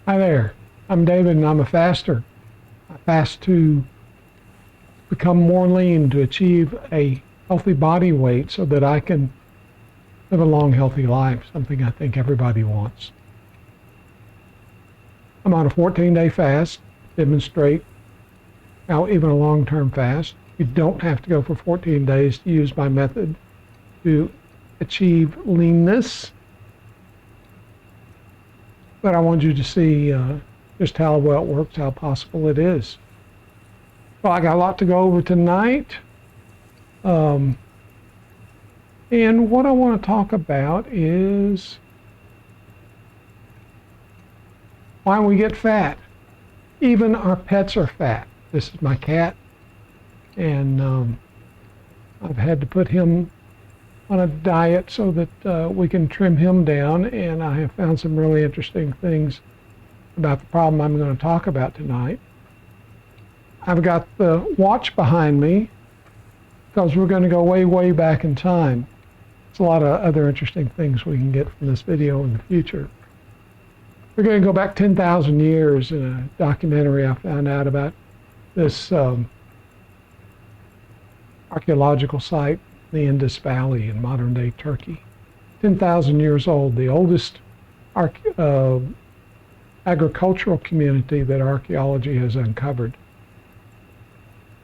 Hi there, I'm David and I'm a faster. I fast to become more lean to achieve a healthy body weight so that I can live a long, healthy life, something I think everybody wants. I'm on a 14-day fast, demonstrate how even a long-term fast, you don't have to go for 14 days to use my method to achieve leanness. But I want you to see just how well it works, how possible it is. Well, I got a lot to go over tonight. And what I want to talk about is why we get fat. Even our pets are fat. This is my cat, and I've had to put him on a diet so that we can trim him down, and I have found some really interesting things about the problem I'm going to talk about tonight. I've got the watch behind me because we're going to go way, way back in time. There's a lot of other interesting things we can get from this video in the future. We're going to go back 10,000 years in a documentary I found out about this archaeological site, the Indus Valley in modern-day Turkey. 10,000 years old, the oldest agricultural community that archaeology has uncovered.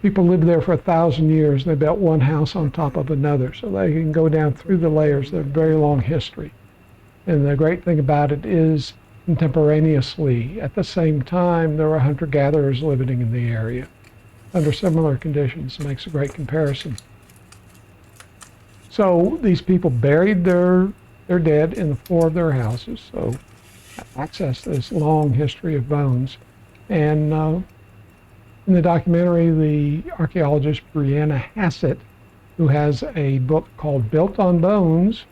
People lived there for 1,000 years. They built one house on top of another, so they can go down through the layers. They're a very long history. And the great thing about it is, contemporaneously, at the same time, there were hunter-gatherers living in the area under similar conditions. It makes a great comparison. So these people buried their dead in the floor of their houses, so access to this long history of bones. And in the documentary, the archaeologist Brianna Hassett, who has a book called Built on Bones,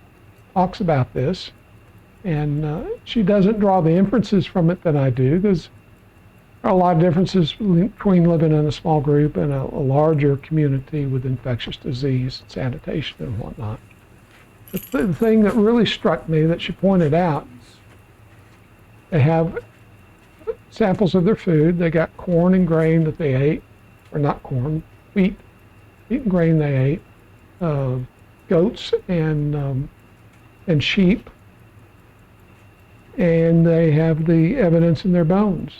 talks about this. And she doesn't draw the inferences from it that I do, because there are a lot of differences between living in a small group and a larger community with infectious disease, sanitation, and whatnot. But the thing that really struck me that she pointed out, they have samples of their food. They got corn and grain that they ate, or not corn, wheat and grain they ate, goats and sheep, and they have the evidence in their bones.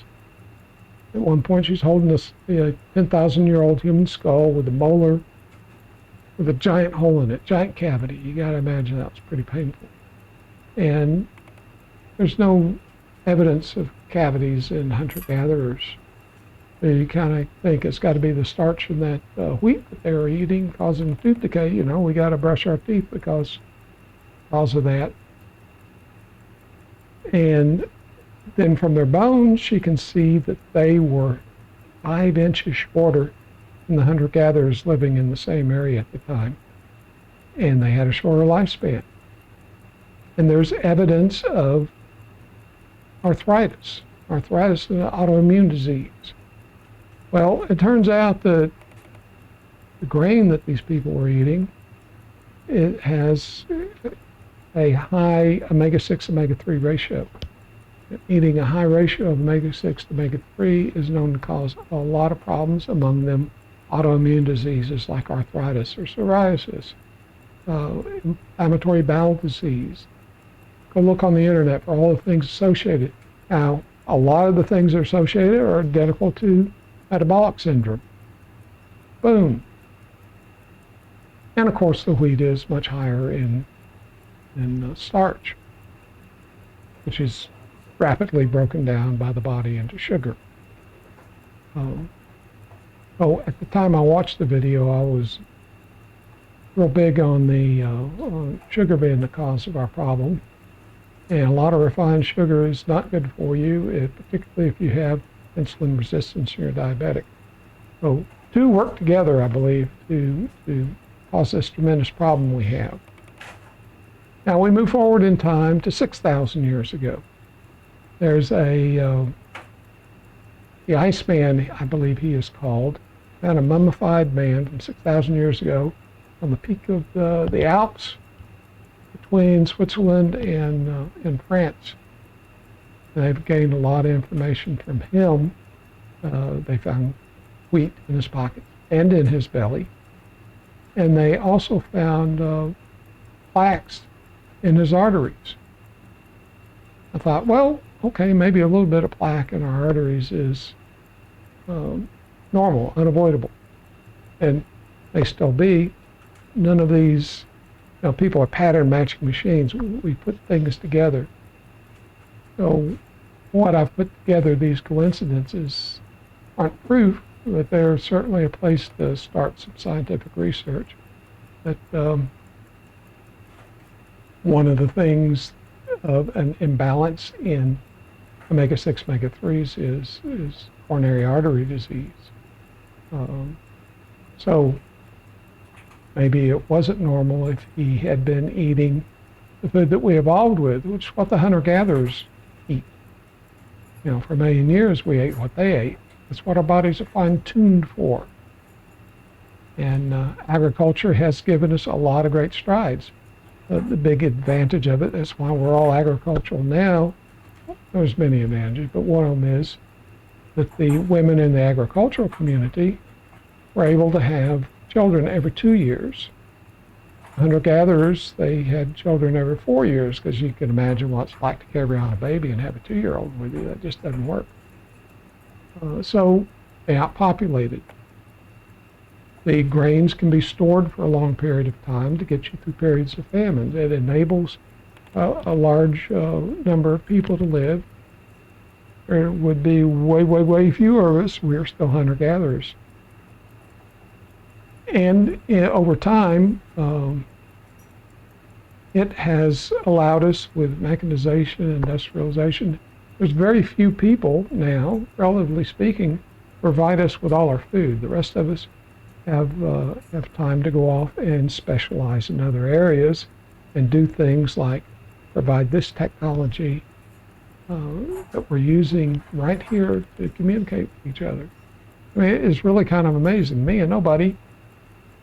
At one point, she's holding this 10,000-year-old human skull with a molar, with a giant hole in it, giant cavity. You got to imagine that was pretty painful. And there's no evidence of cavities in hunter-gatherers. You kind of think it's got to be the starch in that wheat that they were eating causing tooth decay. You know, we got to brush our teeth because of that. And then from their bones, you can see that they were 5 inches shorter than the hunter-gatherers living in the same area at the time. And they had a shorter lifespan. And there's evidence of arthritis and autoimmune disease. Well, it turns out that the grain that these people were eating, it has a high omega-6, omega-3 ratio. Eating a high ratio of omega-6 to omega-3 is known to cause a lot of problems, among them autoimmune diseases like arthritis or psoriasis, inflammatory bowel disease. Go look on the internet for all the things associated. Now, a lot of the things that are associated are identical to metabolic syndrome. Boom. And of course, the wheat is much higher in starch, which is rapidly broken down by the body into sugar. At the time I watched the video, I was real big on the sugar being the cause of our problem. And a lot of refined sugar is not good for you, particularly if you have insulin resistance and you're diabetic. So two work together, I believe, to cause this tremendous problem we have. Now we move forward in time to 6,000 years ago. There's the Iceman, I believe he is called, found a mummified man from 6,000 years ago on the peak of the Alps between Switzerland and France. And they've gained a lot of information from him. They found wheat in his pocket and in his belly. And they also found plaques in his arteries. I thought, well, okay, maybe a little bit of plaque in our arteries is normal, unavoidable. And may still be. None of these, people are pattern matching machines. We put things together. So what I've put together, these coincidences, aren't proof, but they're certainly a place to start some scientific research. But one of the things of an imbalance in omega-6, omega-3s is coronary artery disease. So maybe it wasn't normal if he had been eating the food that we evolved with, which is what the hunter-gatherers eat. For a million years we ate what they ate. That's what our bodies are fine-tuned for. And agriculture has given us a lot of great strides. The big advantage of it, that's why we're all agricultural now. There's many advantages, but one of them is that the women in the agricultural community were able to have children every 2 years. Hunter-gatherers, they had children every 4 years, because you can imagine what it's like to carry around a baby and have a 2-year-old with you. That just doesn't work. So they outpopulated. The grains can be stored for a long period of time to get you through periods of famine. It enables a large number of people to live. There would be way, way, way fewer of us. We're still hunter-gatherers. And over time, it has allowed us, with mechanization and industrialization, there's very few people now, relatively speaking, provide us with all our food. The rest of us have time to go off and specialize in other areas and do things like provide this technology that we're using right here to communicate with each other. I mean, it's really kind of amazing. Me and nobody,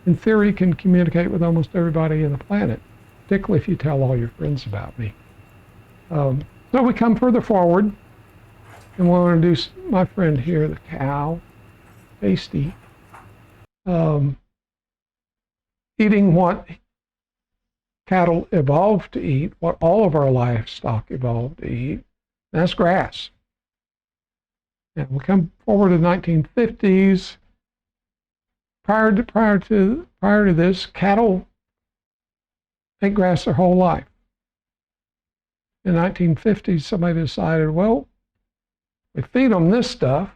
in theory, can communicate with almost everybody on the planet, particularly if you tell all your friends about me. So we come further forward, and we'll introduce my friend here, the cow, Tasty, eating what cattle evolved to eat, what all of our livestock evolved to eat, and that's grass. And we come forward to the 1950s. Prior to this, cattle ate grass their whole life. In the 1950s, somebody decided, well, we feed them this stuff,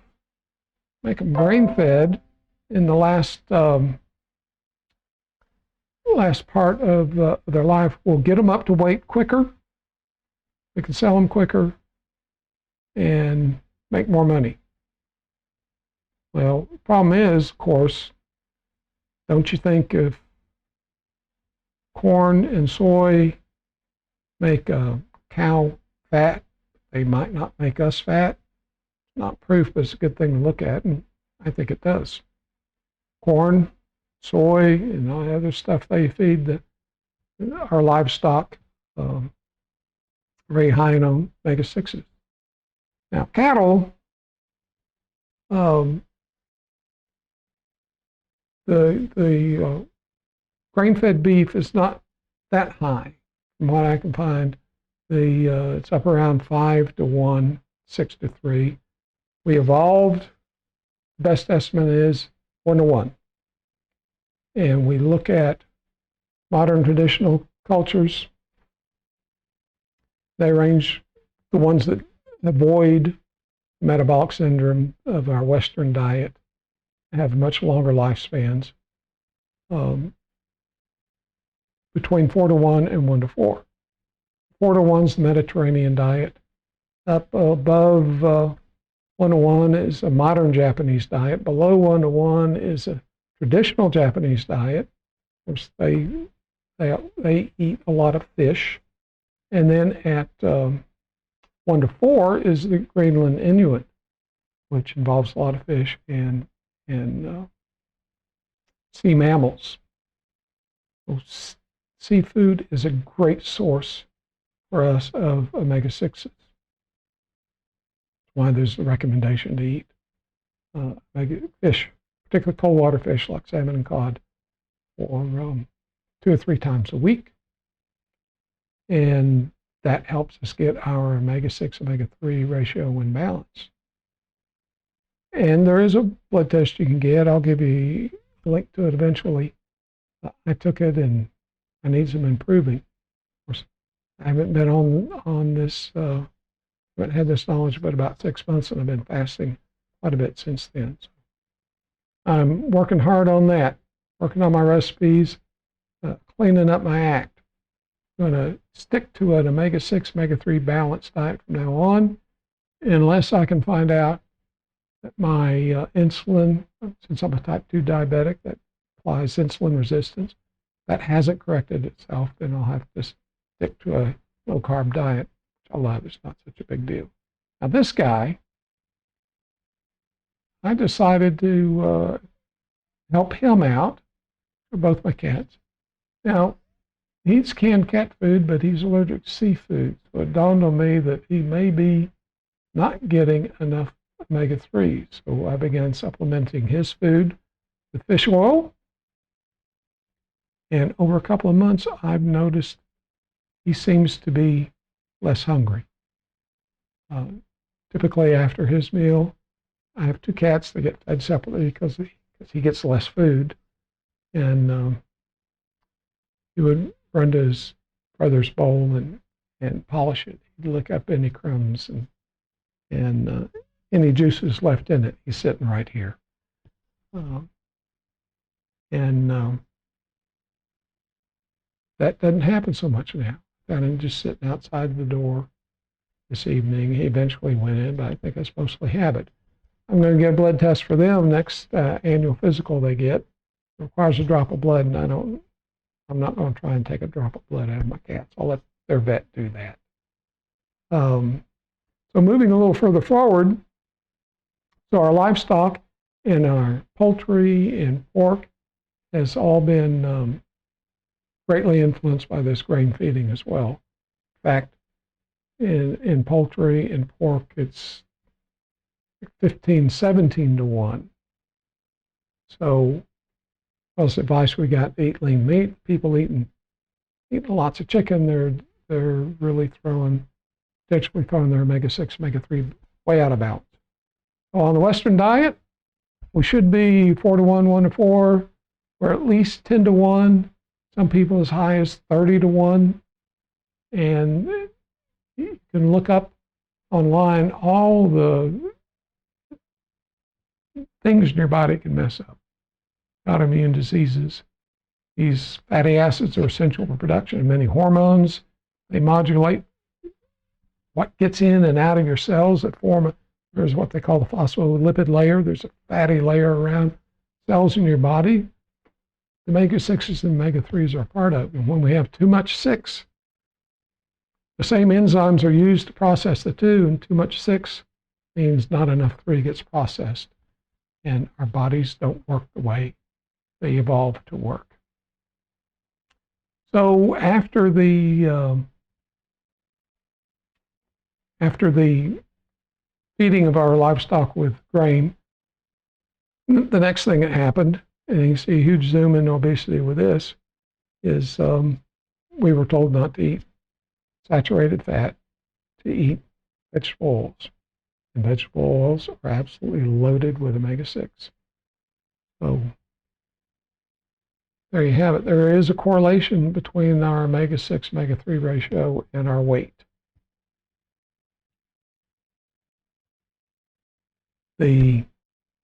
make them grain-fed in the last part of their life. We'll get them up to weight quicker. We can sell them quicker and make more money. Well, the problem is, of course, don't you think if corn and soy make a cow fat, they might not make us fat? Not proof, but it's a good thing to look at, and I think it does. Corn, soy, and all the other stuff they feed our livestock, very high in omega-6s. Now, cattle, the grain-fed beef is not that high. From what I can find, it's up around 5-1, 6-3. We evolved, best estimate is 1-1. And we look at modern traditional cultures, they range, the ones that avoid metabolic syndrome of our Western diet have much longer lifespans, between 4-1 and 1-4. 4-1 is the Mediterranean diet. Up above 1-1 is a modern Japanese diet. Below 1-1 is a traditional Japanese diet. Of course, they eat a lot of fish. And then at 1-4 is the Greenland Inuit, which involves a lot of fish and sea mammals. So seafood is a great source for us of omega-6s. why there's a recommendation to eat fish, particularly cold water fish like salmon and cod, for 2 or 3 times a week. And that helps us get our omega-6, omega-3 ratio in balance. And there is a blood test you can get. I'll give you a link to it eventually. I took it and I need some improving. Of course, I haven't been on this, haven't had this knowledge but about 6 months, and I've been fasting quite a bit since then. So I'm working hard on that, working on my recipes, cleaning up my act. I'm going to stick to an omega-6, omega-3 balanced diet from now on, unless I can find out that my insulin, since I'm a type 2 diabetic that applies insulin resistance, that hasn't corrected itself, then I'll have to stick to a low-carb diet, which I love. It's not such a big deal. Now this guy, I decided to help him out for both my cats. Now, he eats canned cat food, but he's allergic to seafood. So it dawned on me that he may be not getting enough omega-3s. So I began supplementing his food with fish oil. And over a couple of months, I've noticed he seems to be less hungry. Typically after his meal, I have 2 cats that get fed separately because he gets less food. And he would run to his brother's bowl and polish it. He'd lick up any crumbs and any juices left in it. He's sitting right here. That doesn't happen so much now. Got him just sitting outside the door this evening. He eventually went in, but I think that's mostly habit. I'm going to get a blood test for them next annual physical they get. It requires a drop of blood, and I'm not going to try and take a drop of blood out of my cats. I'll let their vet do that. So moving a little further forward, so our livestock and our poultry and pork has all been greatly influenced by this grain feeding as well. In fact, in poultry and pork, it's 15, 17 to 1. So, most advice we got to eat lean meat. People eating lots of chicken, they're really potentially throwing their omega-6, omega-3 way out of balance. So on the Western diet, we should be 4 to 1, 1 to 4, or at least 10 to 1. Some people as high as 30 to 1. And you can look up online all the things in your body can mess up. Autoimmune diseases. These fatty acids are essential for production of many hormones. They modulate what gets in and out of your cells that form there's what they call the phospholipid layer. There's a fatty layer around cells in your body. The omega-6s and omega-3s are a part of it. And when we have too much 6, the same enzymes are used to process the 2, and too much 6 means not enough 3 gets processed. And our bodies don't work the way they evolved to work. So after the feeding of our livestock with grain, the next thing that happened, and you can see a huge zoom in obesity with this, is we were told not to eat saturated fat, to eat vegetable oils. And vegetable oils are absolutely loaded with omega-6. So there you have it. There is a correlation between our omega-6, omega-3 ratio and our weight.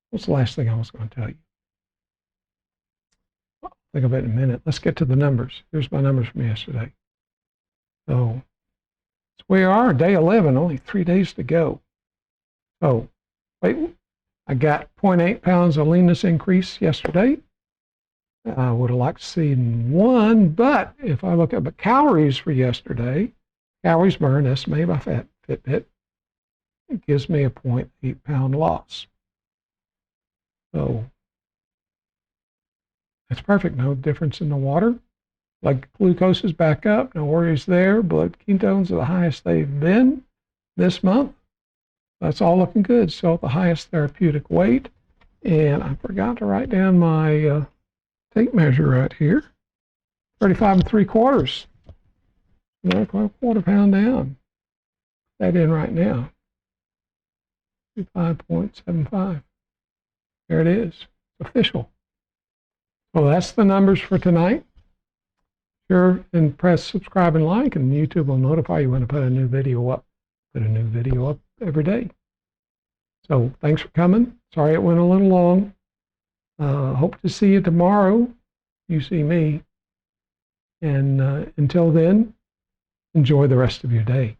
What's the last thing I was going to tell you? I'll think of it in a minute. Let's get to the numbers. Here's my numbers from yesterday. So we are, day 11, only 3 days to go. So, I got 0.8 pounds of leanness increase yesterday. I would have liked to see 1, but if I look at the calories for yesterday, calories burned estimated by Fitbit, it gives me a 0.8 pound loss. So, that's perfect. No difference in the water. Blood glucose is back up. No worries there. Blood ketones are the highest they've been this month. That's all looking good. Still at the highest therapeutic weight. And I forgot to write down my tape measure right here. 35 3/4. Another quarter pound down. That in right now. 5.75. There it is. It's official. Well, that's the numbers for tonight. Sure, and press subscribe and like, and YouTube will notify you when I put a new video up. Put a new video up every day. So thanks for coming. Sorry it went a little long. Hope to see you tomorrow. You see me. And until then, enjoy the rest of your day.